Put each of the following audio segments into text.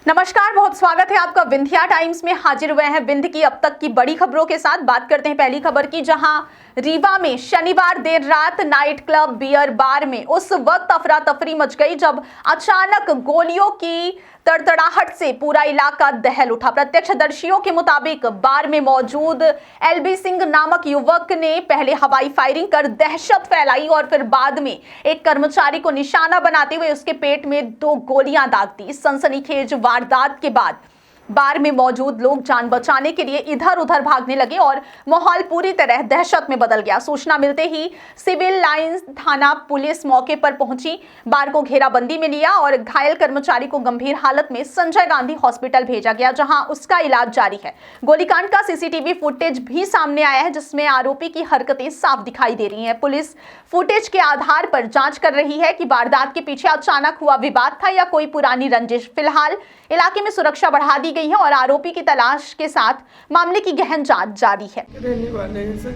नमस्कार, बहुत स्वागत है आपका विंध्या टाइम्स में। हाजिर हुए हैं विंध्य की अब तक की बड़ी खबरों के साथ। बात करते हैं पहली खबर की, जहां रीवा में शनिवार देर रात नाइट क्लब बियर बार में उस वक्त अफरा तफरी मच गई जब अचानक गोलियों की तड़तड़ाहट से पूरा इलाका दहल उठा। प्रत्यक्षदर्शियों के मुताबिक बार में मौजूद एलबी सिंह नामक युवक ने पहले हवाई फायरिंग कर दहशत फैलाई और फिर बाद में एक कर्मचारी को निशाना बनाते हुए उसके पेट में 2 गोलियां दाग दी। इस सनसनीखेज वारदात के बाद बार में मौजूद लोग जान बचाने के लिए इधर उधर भागने लगे और माहौल पूरी तरह दहशत में बदल गया। सूचना मिलते ही सिविल लाइंस थाना पुलिस मौके पर पहुंची, बार को घेराबंदी में लिया और घायल कर्मचारी को गंभीर हालत में संजय गांधी हॉस्पिटल भेजा गया, जहां उसका इलाज जारी है। गोलीकांड का सीसीटीवी फुटेज भी सामने आया है, जिसमें आरोपी की हरकतें साफ दिखाई दे रही हैं। पुलिस फुटेज के आधार पर जांच कर रही है कि वारदात के पीछे अचानक हुआ विवाद था या कोई पुरानी रंजिश। फिलहाल इलाके में सुरक्षा बढ़ा दी गई है और आरोपी की तलाश के साथ मामले की गहन जांच जारी है। रहने वाले हैं सर।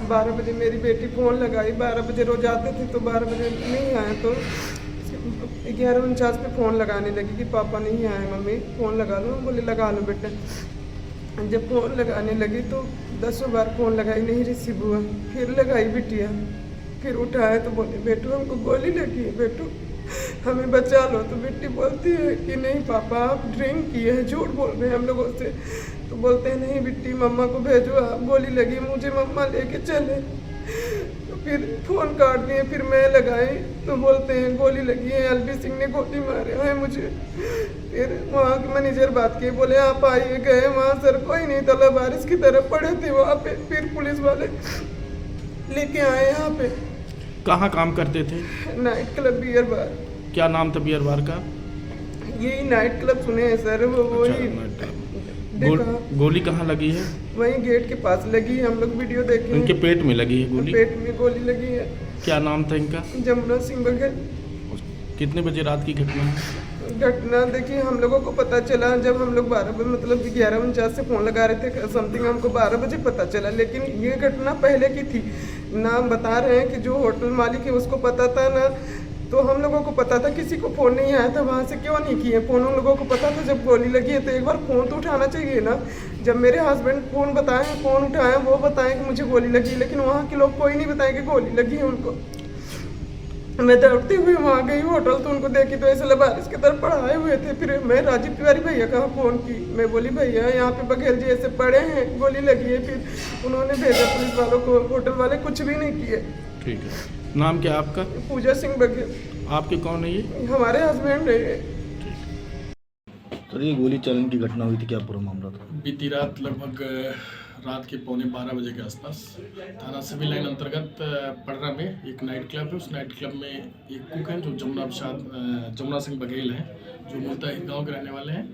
12 बजे मेरी बेटी फ़ोन लगाई, 12 बजे रोज आते थे तो 12 बजे नहीं आए तो 11:49 पे फ़ोन लगाने लगी कि पापा नहीं आए, मम्मी फ़ोन लगा लो। बोले लगा लो बेटा। जब फ़ोन लगाने लगी तो 10 बार फ़ोन लगाई, नहीं रिसीव हुआ। फिर लगाई बिटिया, फिर उठाए तो बोले बेटू हमको गोली लगी है, बेटू हमें बचा लो। तो बेटी बोलती है कि नहीं पापा आप ड्रिंक किए हैं, झूठ बोल रहे हैं हम लोगों से। तो बोलते हैं नहीं बेटी मम्मा को भेजो, आप गोली लगी मुझे, मम्मा लेके चले। तो फिर फ़ोन काट दिए, फिर मैं लगाई तो बोलते हैं गोली लगी है, एलबी सिंह ने गोली मारे है मुझे। फिर वहाँ के मैनेजर बात किए, बोले आप आइए। गए वहाँ सर कोई नहीं था, बारिश की तरह पड़े थे वहाँ पे। फिर पुलिस वाले लेके आए यहाँ पे। कहाँ काम करते थे? Night club beer bar. क्या नाम था बियर बार का? यही नाइट क्लब सुने हैं सर, वो वही नाइट क्लब। गोली कहाँ लगी है? वहीं गेट के पास लगी है, हम लोग वीडियो देखे। इनके पेट में लगी है गोली? पेट में गोली लगी है। क्या नाम था इनका? जमुना सिंह बघेल। कितने बजे रात की घटना है? घटना देखिए हम लोगों को पता चला जब हम लोग 12 बजे मतलब 11:49 से फ़ोन लगा रहे थे समथिंग, हमको 12 बजे पता चला। लेकिन ये घटना पहले की थी। नाम बता रहे हैं कि जो होटल मालिक है उसको पता था ना, तो हम लोगों को पता था, किसी को फ़ोन नहीं आया था। वहाँ से क्यों नहीं किए फ़ोन? उन लोगों को पता था जब गोली लगी है तो एक बार फ़ोन तो उठाना चाहिए ना। जब मेरे हस्बैंड फ़ोन बताएं, फ़ोन उठाएं, वो बताएं कि मुझे गोली लगी, लेकिन वहाँ के लोग कोई नहीं बताएं कि गोली लगी है उनको। मैं दौड़ती हुई वहाँ गई होटल तो उनको देखी तो ऐसे बारिश की तरफ पढ़ाए हुए थे। फिर मैं राजीव तिवारी भैया का फ़ोन की, मैं बोली भैया यहाँ पे बघेल जी ऐसे पड़े हैं, गोली लगी है। फिर उन्होंने भेजा पुलिस वालों को, होटल वाले कुछ भी नहीं किए। ठीक है। नाम क्या आपका? पूजा सिंह बघेल। आपके कौन है ये? हमारे हस्बैंड है। सर ये गोली चलन की घटना हुई थी, क्या पूरा मामला था? बीती रात लगभग रात के 12:15 बजे के आसपास थाना सिविल लाइन अंतर्गत पडरा में एक नाइट क्लब है। उस नाइट क्लब में एक कुक हैं जो जमुना सिंह बघेल हैं, जो मूलतः गांव के रहने वाले हैं।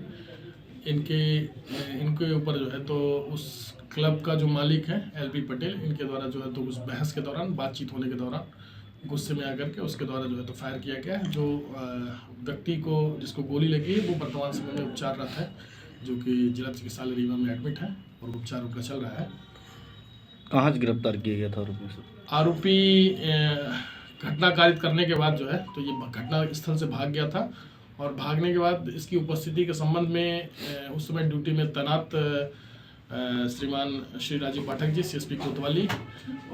इनके ऊपर जो है तो उस क्लब का जो मालिक है एलबी पटेल, इनके द्वारा जो है तो उस बहस के दौरान, बातचीत होने के दौरान गुस्से में आकर के उसके द्वारा जो है तो फायर किया गया है। जो व्यक्ति को जिसको गोली लगी है वो वर्तमान समय में उपचाररत है, जो कि जिला चिकित्सालय रीवा में एडमिट है और उपचार उनका चल रहा है। कहाँ से गिरफ्तार किया गया था आरोपी से? आरोपी घटना कारित करने के बाद जो है तो ये घटना स्थल से भाग गया था और भागने के बाद इसकी उपस्थिति के संबंध में उस समय ड्यूटी में तैनात श्रीमान श्री राजीव पाठक जी, सीएसपी कोतवाली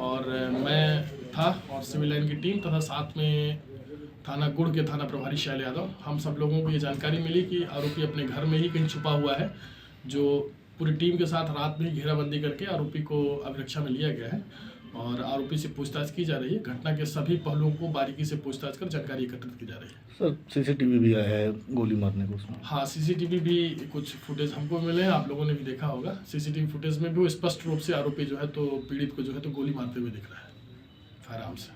और मैं था और सिविल लाइन की टीम तथा साथ में थाना गुड़ के थाना प्रभारी शैल यादव, हम सब लोगों को ये जानकारी मिली कि आरोपी अपने घर में ही कहीं छुपा हुआ है। जो पूरी टीम के साथ रात में ही घेराबंदी करके आरोपी को अभिरक्षा में लिया गया है और आरोपी से पूछताछ की जा रही है। घटना के सभी पहलुओं को बारीकी से पूछताछ कर जानकारी एकत्रित की जा रही है। सर सीसीटीवी भी आया है गोली मारने को उसमें? हाँ, सीसीटीवी भी कुछ फुटेज हमको मिले हैं, आप लोगों ने भी देखा होगा। सीसीटीवी फुटेज में भी वो स्पष्ट रूप से आरोपी जो है तो पीड़ित को जो है तो गोली मारते हुए दिख रहा है फायरआर्म से।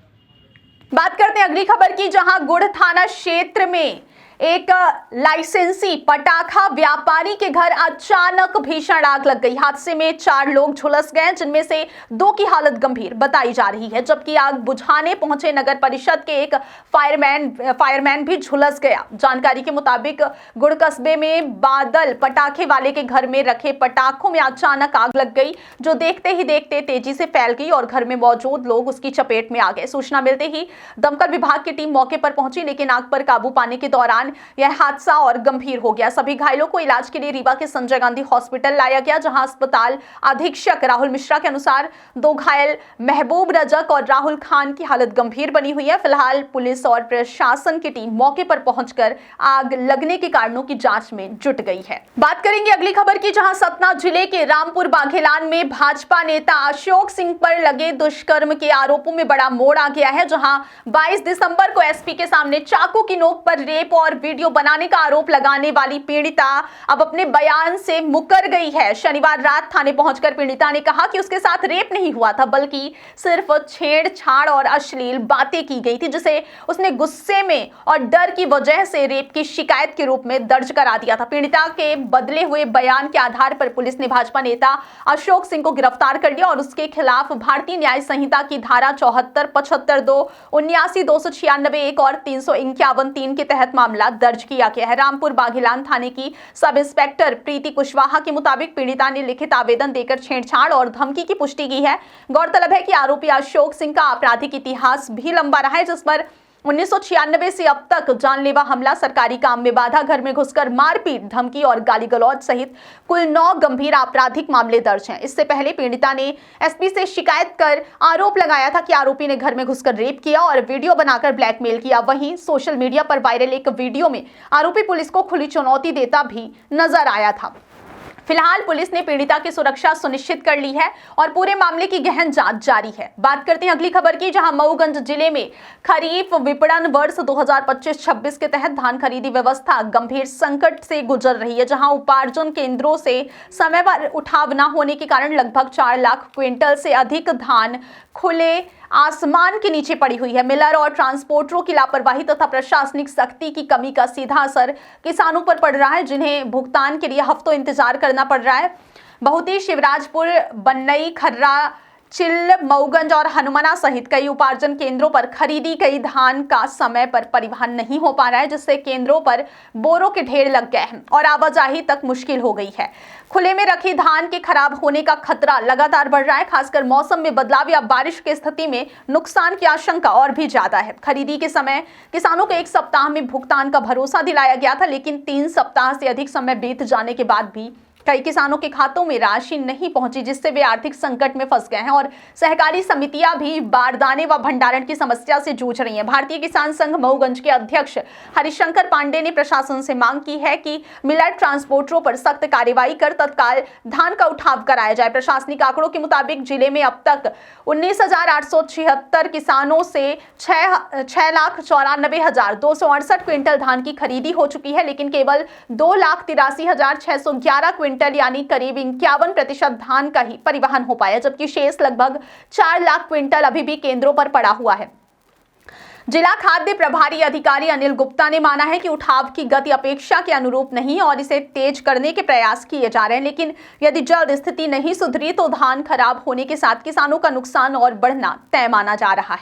बात करते हैं अगली खबर की, जहां गुड़ थाना क्षेत्र में एक लाइसेंसी पटाखा व्यापारी के घर अचानक भीषण आग लग गई। हादसे में 4 लोग झुलस गए, जिनमें से 2 की हालत गंभीर बताई जा रही है, जबकि आग बुझाने पहुंचे नगर परिषद के एक फायरमैन भी झुलस गया। जानकारी के मुताबिक गुड़ कस्बे में बादल पटाखे वाले के घर में रखे पटाखों में अचानक आग लग गई, जो देखते ही देखते तेजी से फैल गई और घर में मौजूद लोग उसकी चपेट में आ गए। सूचना मिलते ही दमकल विभाग की टीम मौके पर पहुंची, लेकिन आग पर काबू पाने के दौरान दौरान यह हादसा और गंभीर हो गया। सभी घायलों को इलाज के लिए रीवा के संजय गांधी हॉस्पिटल लाया गया, जहां अस्पताल अधीक्षक राहुल मिश्रा के अनुसार 2 घायल महबूब रजक और राहुल खान की हालत गंभीर बनी हुई है। फिलहाल पुलिस और प्रशासन की टीम मौके पर पहुंचकर आग लगने के कारणों की जांच में जुट गई है। बात करेंगे अगली खबर की, जहां सतना जिले के रामपुर बाघेलान में भाजपा नेता अशोक सिंह पर लगे दुष्कर्म के आरोपों में बड़ा मोड़ आ गया है, जहां 22 दिसंबर को एसपी के सामने चाकू की नोक पर रेप और वीडियो बनाने का आरोप लगाने वाली पीड़िता अब अपने बयान से मुकर गई है। शनिवार रात थाने पहुंचकर पीड़िता ने कहा कि उसके साथ रेप नहीं हुआ था, बल्कि सिर्फ छेड़छाड़ और अश्लील बातें की गई थी, जिसे उसने गुस्से में और डर की वजह से रेप की शिकायत के रूप में दर्ज करा दिया था। पीड़िता के बदले हुए बयान के आधार पर पुलिस ने भाजपा नेता अशोक सिंह को गिरफ्तार कर लिया और उसके खिलाफ भारतीय न्याय संहिता की धारा 74, 75, 2, 79, 296, 1 और 351(3) के तहत मामला दर्ज किया गया है। रामपुर बाघेलान थाने की सब इंस्पेक्टर प्रीति कुशवाहा के मुताबिक पीड़िता ने लिखित आवेदन देकर छेड़छाड़ और धमकी की पुष्टि की है। गौरतलब है कि आरोपी अशोक सिंह का आपराधिक इतिहास भी लंबा रहा है, जिस पर 1996 से अब तक जानलेवा हमला, सरकारी काम में बाधा, घर में घुसकर मारपीट, धमकी और गाली गलौज सहित कुल 9 गंभीर आपराधिक मामले दर्ज हैं। इससे पहले पीड़िता ने एसपी से शिकायत कर आरोप लगाया था कि आरोपी ने घर में घुसकर रेप किया और वीडियो बनाकर ब्लैकमेल किया। वहीं सोशल मीडिया पर वायरल एक वीडियो में आरोपी पुलिस को खुली चुनौती देता भी नजर आया था। फिलहाल पुलिस ने पीड़िता की सुरक्षा सुनिश्चित कर ली है और पूरे मामले की गहन जांच जारी है। बात करते हैं अगली खबर की, जहां मऊगंज जिले में खरीफ विपणन वर्ष 2025-26 के तहत धान खरीदी व्यवस्था गंभीर संकट से गुजर रही है, जहां उपार्जन केंद्रों से समय पर उठाव न होने के कारण लगभग 4 लाख क्विंटल से अधिक धान खुले आसमान के नीचे पड़ी हुई है। मिलर और ट्रांसपोर्टरों की लापरवाही तथा प्रशासनिक सख्ती की कमी का सीधा असर किसानों पर पड़ रहा है, जिन्हें भुगतान के लिए हफ्तों इंतजार करना पड़ रहा है। बहुती, शिवराजपुर, बन्नई, खर्रा, चिल्ल, मऊगंज और हनुमाना सहित कई उपार्जन केंद्रों पर खरीदी गई धान का समय पर परिवहन नहीं हो पा रहा है, जिससे केंद्रों पर बोरों के ढेर लग गए हैं और आवाजाही तक मुश्किल हो गई है। खुले में रखी धान के खराब होने का खतरा लगातार बढ़ रहा है। खासकर मौसम में बदलाव या बारिश की स्थिति में नुकसान की आशंका और भी ज्यादा है। खरीदी के समय किसानों को 1 सप्ताह में भुगतान का भरोसा दिलाया गया था, लेकिन 3 सप्ताह से अधिक समय बीत जाने के बाद भी कई किसानों के खातों में राशि नहीं पहुंची, जिससे वे आर्थिक संकट में फंस गए हैं और सहकारी समितियां भी बारदाने व भंडारण की समस्या से जूझ रही हैं। भारतीय किसान संघ मऊगंज के अध्यक्ष हरिशंकर पांडे ने प्रशासन से मांग की है कि मिलर ट्रांसपोर्टरों पर सख्त कार्रवाई कर तत्काल धान का उठाव कराया जाए। प्रशासनिक आंकड़ों के मुताबिक जिले में अब तक 19,876 किसानों से 6,94,268 क्विंटल धान की खरीदी हो चुकी है, लेकिन केवल 2,83,611 क्विंटल यानी करीब 51% धान का ही परिवहन हो पाया, जबकि शेष लगभग 4 लाख क्विंटल अभी भी केंद्रों पर पड़ा हुआ है। जिला खाद्य प्रभारी अधिकारी अनिल गुप्ता ने माना है कि उठाव की गति अपेक्षा के अनुरूप नहीं और इसे तेज करने के प्रयास किए जा रहे हैं, लेकिन यदि जल्द स्थिति नहीं सुधरी तो धान खराब होने के साथ किसानों का नुकसान और बढ़ना तय माना जा रहा है।